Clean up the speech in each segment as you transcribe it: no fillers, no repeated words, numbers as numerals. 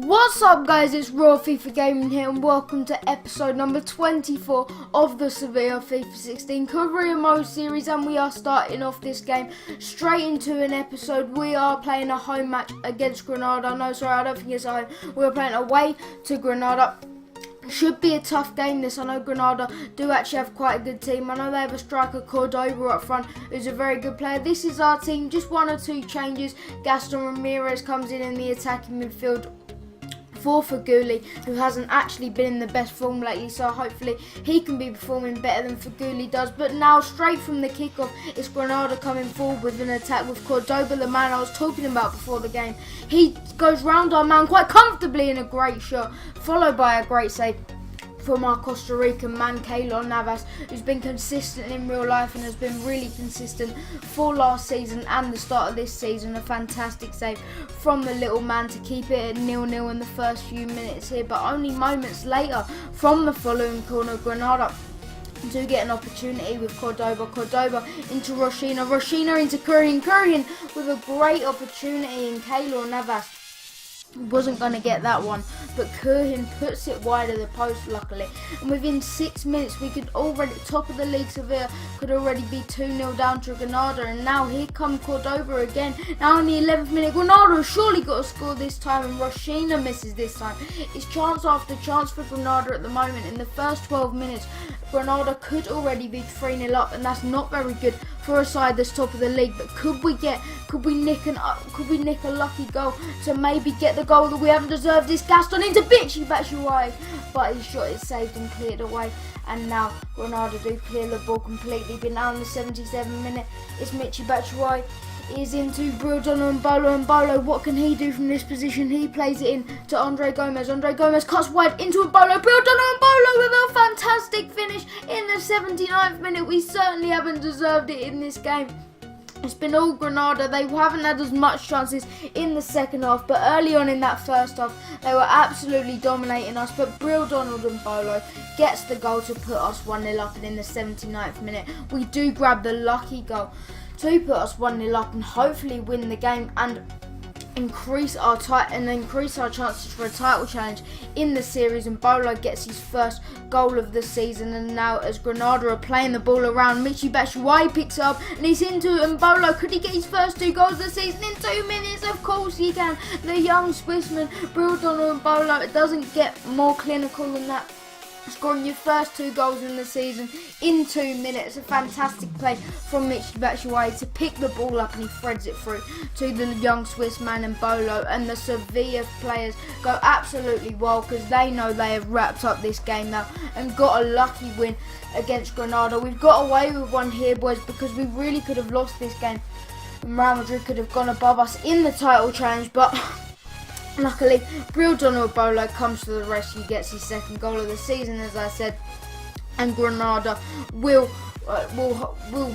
What's up guys, it's Raw FIFA Gaming here and welcome to episode number 24 of the Sevilla FIFA 16 Career Mode series, and we are starting off this game straight into an episode. We are playing a home match against Granada. No, sorry, I don't think it's a home. We're playing away to Granada. Should be a tough game this. I know Granada do actually have quite a good team. I know they have a striker Cordoba up front who's a very good player. This is our team, just one or two changes. Gaston Ramirez comes in the attacking midfield for Faguli, who hasn't actually been in the best form lately, so hopefully he can be performing better than Faguli does. But now straight from the kickoff, it's Granada coming forward with an attack with Cordoba, the man I was talking about before the game. He goes round our man quite comfortably in a great shot, followed by a great save from our Costa Rican man, Keylor Navas, who's been consistent in real life and has been really consistent for last season and the start of this season. A fantastic save from the little man to keep it at 0-0 in the first few minutes here, but only moments later from the following corner, Granada do get an opportunity with Cordoba into Roshina into Kurian with a great opportunity, and Keylor Navas wasn't going to get that one, but Kurian puts it wide of the post luckily, and within 6 minutes we could already, top of the league, Sevilla could already be 2-0 down to Granada. And now here come Cordoba again, now in the 11th minute. Granada has surely got to score this time, and Roshina misses this time. It's chance after chance for Granada at the moment. In the first 12 minutes Granada could already be 3-0 up, and that's not very good for a side that's top of the league. But could we nick a lucky goal to maybe get the goal that we haven't deserved? This Gaston into Batshuayi, but his shot is saved and cleared away. And now Granada do clear the ball completely. But now in the 77th minute, it's Batshuayi is into Brildono and Bolo. What can he do from this position? He plays it in to Andre Gomez. Andre Gomez cuts wide into Bolo. Brildono and Bolo with a fantastic finish in the 79th minute. We certainly haven't deserved it in this game. It's been all Granada. They haven't had as much chances in the second half, but early on in that first half they were absolutely dominating us. But Brildono and Bolo gets the goal to put us 1-0 up, and in the 79th minute we do grab the lucky goal to put us 1-0 up and hopefully win the game and increase our chances for a title challenge in the series. And Bolo gets his first goal of the season, and now as Granada are playing the ball around, Batshuayi picks it up and he's into it, and Bolo, could he get his first 2 goals of the season in 2 minutes? Of course he can. The young Swissman Brildono and Bolo, it doesn't get more clinical than that. Scoring your first 2 goals in the season in 2 minutes. A fantastic play from Batshuayi to pick the ball up, and he threads it through to the young Swiss man and Bolo. And the Sevilla players go absolutely wild because they know they have wrapped up this game now and got a lucky win against Granada. We've got away with one here, boys, because we really could have lost this game and Real Madrid could have gone above us in the title challenge, but luckily, Brildono Bolo comes to the rescue, gets his second goal of the season, as I said, and Granada will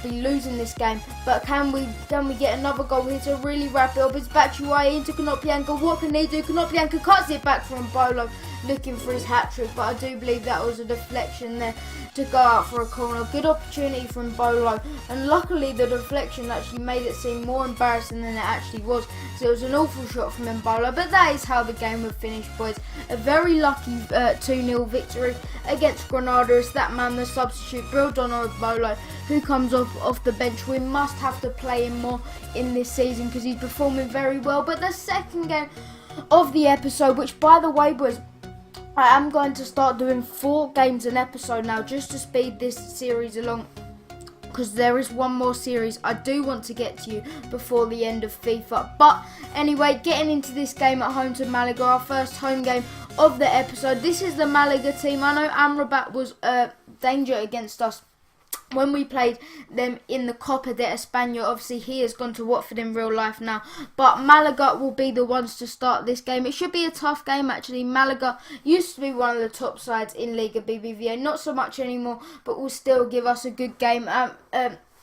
be losing this game. But can we get another goal here to really wrap it up? It's Batshuayi into Konoplyanka. What can he do? Konoplyanka cuts it back from Bolo, looking for his hat-trick, but I do believe that was a deflection there to go out for a corner. Good opportunity from Bolo, and luckily the deflection actually made it seem more embarrassing than it actually was, so it was an awful shot from Mbolo. But that is how the game would finish, boys. A very lucky 2-0 victory against Granada. It's that man, the substitute, Brildono Bolo, who comes off the bench. We must have to play him more in this season because he's performing very well. But the second game of the episode, which by the way, boys, I am going to start doing 4 games an episode now, just to speed this series along, because there is one more series I do want to get to you before the end of FIFA. But anyway, getting into this game at home to Malaga, our first home game of the episode. This is the Malaga team. I know Amrabat was a danger against us when we played them in the Copa de España. Obviously he has gone to Watford in real life now, but Malaga will be the ones to start this game. It should be a tough game actually. Malaga used to be one of the top sides in Liga BBVA, not so much anymore, but will still give us a good game.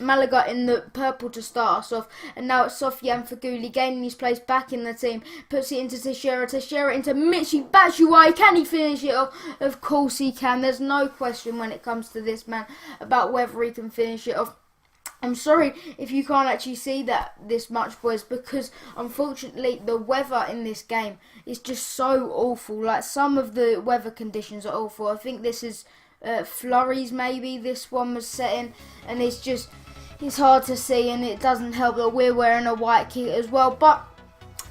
Malaga in the purple to start us off, and now it's Sofiane Faguli gaining his place back in the team, puts it into Teixeira into Batshuayi. Can he finish it off? Of course he can. There's no question when it comes to this man about whether he can finish it off. I'm sorry if you can't actually see this much, boys, because unfortunately the weather in this game is just so awful. Like, some of the weather conditions are awful. I think this is flurries, maybe this one was set in, and it's hard to see, and it doesn't help that we're wearing a white kit as well. But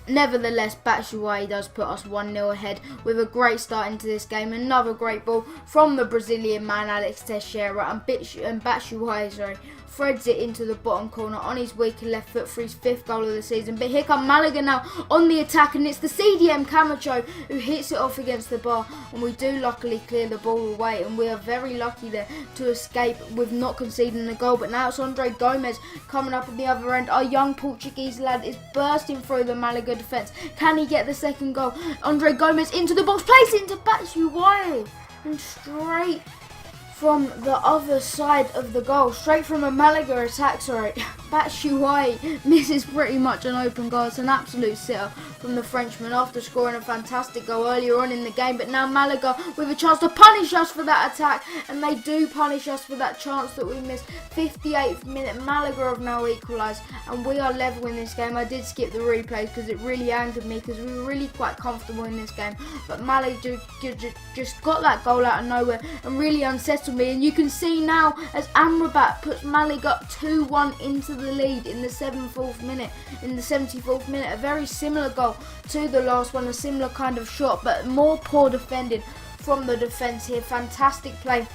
nevertheless, Batshuayi does put us 1-0 ahead with a great start into this game. Another great ball from the Brazilian man, Alex Teixeira, and Batshuayi, threads it into the bottom corner on his weaker left foot for his 5th goal of the season. But here come Malaga now on the attack, and it's the CDM Camacho who hits it off against the bar, and we do luckily clear the ball away, and we are very lucky there to escape with not conceding a goal. But now it's Andre Gomes coming up at the other end. Our young Portuguese lad is bursting through the Malaga defence. Can he get the second goal? Andre Gomes into the box, plays it into Batshuayi, and straight from the other side of the goal, straight from a Malaga attack, Batshuayi misses pretty much an open goal. It's an absolute sitter from the Frenchman after scoring a fantastic goal earlier on in the game. But now Malaga with a chance to punish us for that attack, and they do punish us for that chance that we missed. 58th minute, Malaga have now equalised, and we are level in this game. I did skip the replays because it really angered me, because we were really quite comfortable in this game. But Malaga just got that goal out of nowhere and really unsettled me. And you can see now as Amrabat puts Malaga 2-1 into the lead in the 74th minute. A very similar goal to the last one, a similar kind of shot, but more poor defending from the defence here. Fantastic play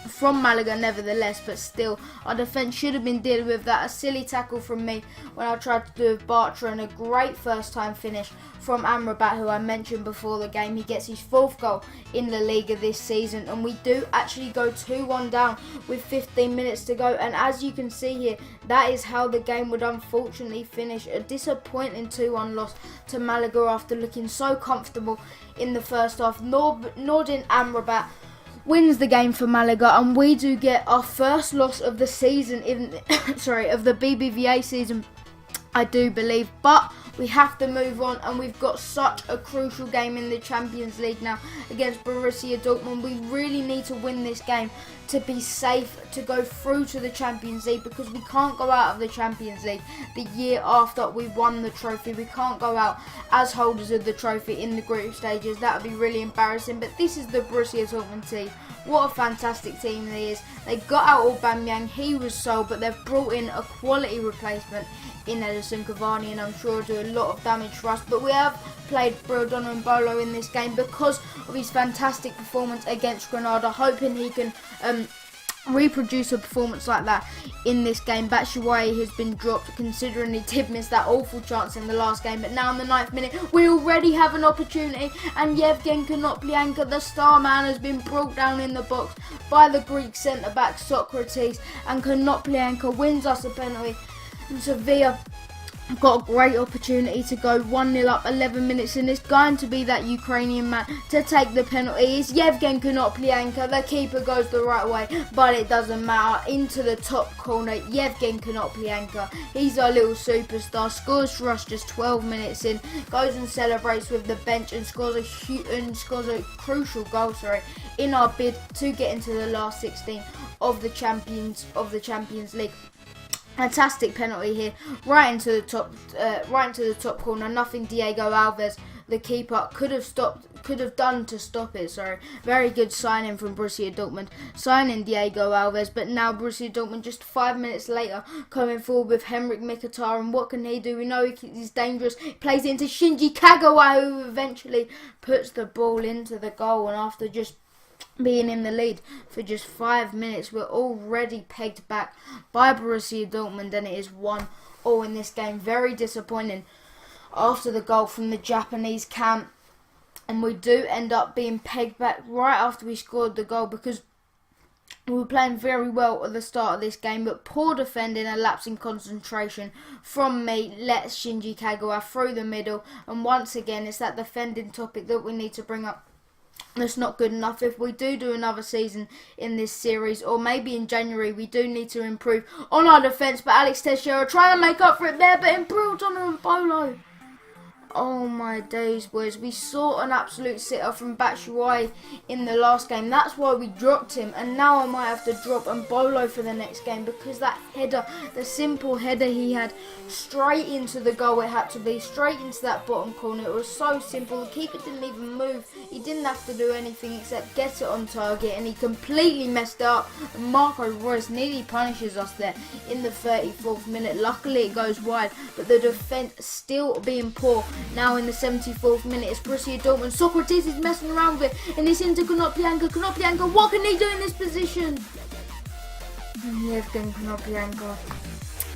from Malaga nevertheless, but still our defence should have been dealing with that. A silly tackle from me when I tried to do with Bartra, and a great first time finish from Amrabat, who I mentioned before the game. He gets his 4th goal in La Liga this season, and we do actually go 2-1 down with 15 minutes to go. And as you can see here, that is how the game would unfortunately finish. A disappointing 2-1 loss to Malaga after looking so comfortable in the first half. Nordin Amrabat wins the game for Malaga, and we do get our first loss of the season, of the BBVA season, I do believe. But we have to move on, and we've got such a crucial game in the Champions League now against Borussia Dortmund. We really need to win this game to be safe to go through to the Champions League, because we can't go out of the Champions League the year after we won the trophy. We can't go out as holders of the trophy in the group stages. That would be really embarrassing. But this is the Borussia Dortmund team. What a fantastic team he is. They got out Aubameyang, he was sold, but they've brought in a quality replacement in Edison Cavani, and I'm sure do a lot of damage for us. But we have played Brodon and Bolo in this game because of his fantastic performance against Granada, hoping he can reproduce a performance like that in this game. Batshuayi has been dropped, considering he did miss that awful chance in the last game. But now in the 9th minute, we already have an opportunity, and Yevgen Konoplyanka, the star man, has been brought down in the box by the Greek centre-back Socrates, and Konoplyanka wins us a penalty. And Sevilla got a great opportunity to go 1-0 up 11 minutes, and it's going to be that Ukrainian man to take the penalty. It's Yevgen Konoplyanka. The keeper goes the right way, but it doesn't matter. Into the top corner, Yevgen Konoplyanka. He's our little superstar. Scores for us just 12 minutes in. Goes and celebrates with the bench and scores a crucial goal, in our bid to get into the last 16 of the Champions League. Fantastic penalty here, right into the top corner. Nothing Diego Alves, the keeper, could have done to stop it. Very good signing from Borussia Dortmund, signing Diego Alves. But now Borussia Dortmund, just 5 minutes later, coming forward with Henrik Mkhitaryan. And what can he do? We know he's dangerous. He plays it into Shinji Kagawa, who eventually puts the ball into the goal. And after just being in the lead for just 5 minutes, we're already pegged back by Borussia Dortmund, and it is 1-1 in this game. Very disappointing after the goal from the Japanese camp, and we do end up being pegged back right after we scored the goal, because we were playing very well at the start of this game, but poor defending and lapse in concentration from me lets Shinji Kagawa through the middle. And once again, it's that defending topic that we need to bring up. That's not good enough. If we do another season in this series, or maybe in January, we do need to improve on our defence. But Alex Teixeira trying to make up for it there, but improved on Bolo. Oh my days, boys. We saw an absolute sitter from Batshuayi in the last game. That's why we dropped him. And now I might have to drop Mbolo for the next game, because that header, the simple header he had straight into the goal, it had to be straight into that bottom corner. It was so simple. The keeper didn't even move. He didn't have to do anything except get it on target, and he completely messed up. And Marco Reus nearly punishes us there in the 34th minute. Luckily it goes wide, but the defence still being poor. Now in the 74th minute, it's Borussia Dortmund. Socrates is messing around with it, and it's into Konoplyanka. Konoplyanka, what can he do in this position? Yevgen Konoplyanka,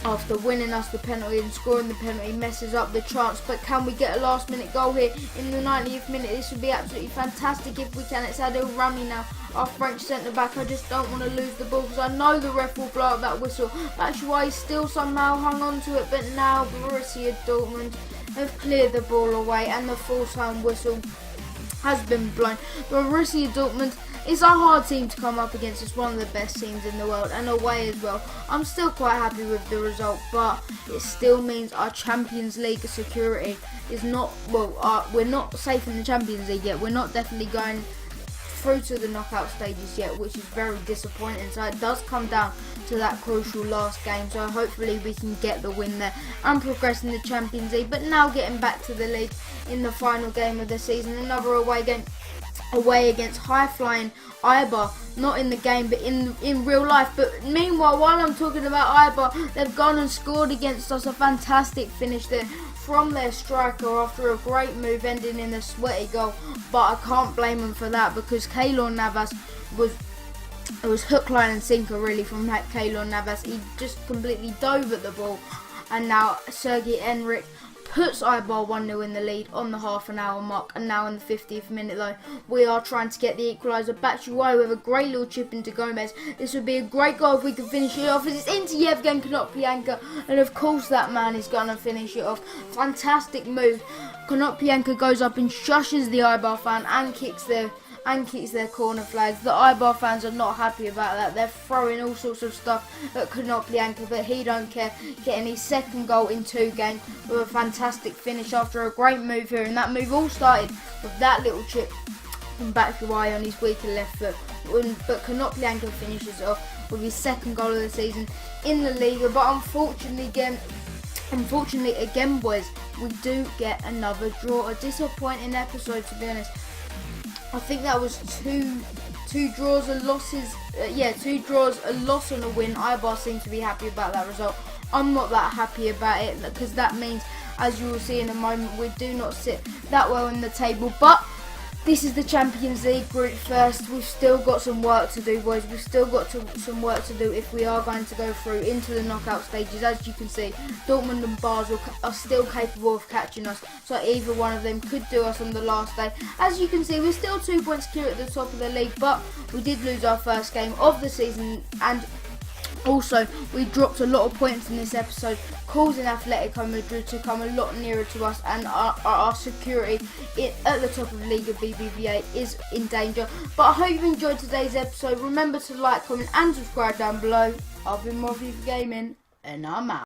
after winning us the penalty and scoring the penalty, messes up the chance. But can we get a last minute goal here in the 90th minute? This would be absolutely fantastic if we can. It's Adil Rami now, our French centre back. I just don't want to lose the ball, because I know the ref will blow up that whistle. Batshuayi still somehow hung on to it, but now Borussia Dortmund have cleared the ball away and the full-time whistle has been blown. Borussia Dortmund is a hard team to come up against. It's one of the best teams in the world, and away as well. I'm still quite happy with the result, but it still means our Champions League security is not, well, we're not safe in the Champions League yet. We're not definitely going through to the knockout stages yet, which is very disappointing. So it does come down to that crucial last game, so hopefully we can get the win there and progress in the Champions League. But now getting back to the league in the final game of the season, another away game, away against high-flying Eibar, not in the game but in real life. But meanwhile, while I'm talking about Eibar, they've gone and scored against us. A fantastic finish there from their striker after a great move ending in a sweaty goal. But I can't blame them for that, because Keylor Navas was hook, line and sinker really from Keylor Navas. He just completely dove at the ball, and now Sergei Enric puts Eibar 1-0 in the lead on the half-an-hour mark. And now in the 50th minute though, we are trying to get the equaliser. Batshuayi with a great little chip into Gomez. This would be a great goal if we could finish it off, as it's into Yevgen Konoplyanka, and of course that man is going to finish it off. Fantastic move. Konoplyanka goes up and shushes the Eibar fan and kicks their corner flags. The Eibar fans are not happy about that. They're throwing all sorts of stuff at Konoplyanka, but he don't care. Getting his second goal in 2 games with a fantastic finish after a great move here. And that move all started with that little chip from Batshuayi on his weaker left foot. But Konoplyanka finishes it off with his second goal of the season in the Liga. But unfortunately again, boys, we do get another draw. A disappointing episode, to be honest. I think that was two draws and losses. 2 draws, a loss and a win. Eibar seem to be happy about that result. I'm not that happy about it, because that means, as you will see in a moment, we do not sit that well in the table. But this is the Champions League group first. We've still got some work to do, boys. We've still got some work to do if we are going to go through into the knockout stages. As you can see, Dortmund and Basel are still capable of catching us, so either one of them could do us on the last day. As you can see, we're still 2 points clear at the top of the league, but we did lose our first game of the season, and also we dropped a lot of points in this episode, causing Atletico Madrid to come a lot nearer to us, and our security at the top of the Liga BBVA is in danger. But I hope you enjoyed today's episode. Remember to like, comment and subscribe down below. I've been more FIFA Gaming, and I'm out.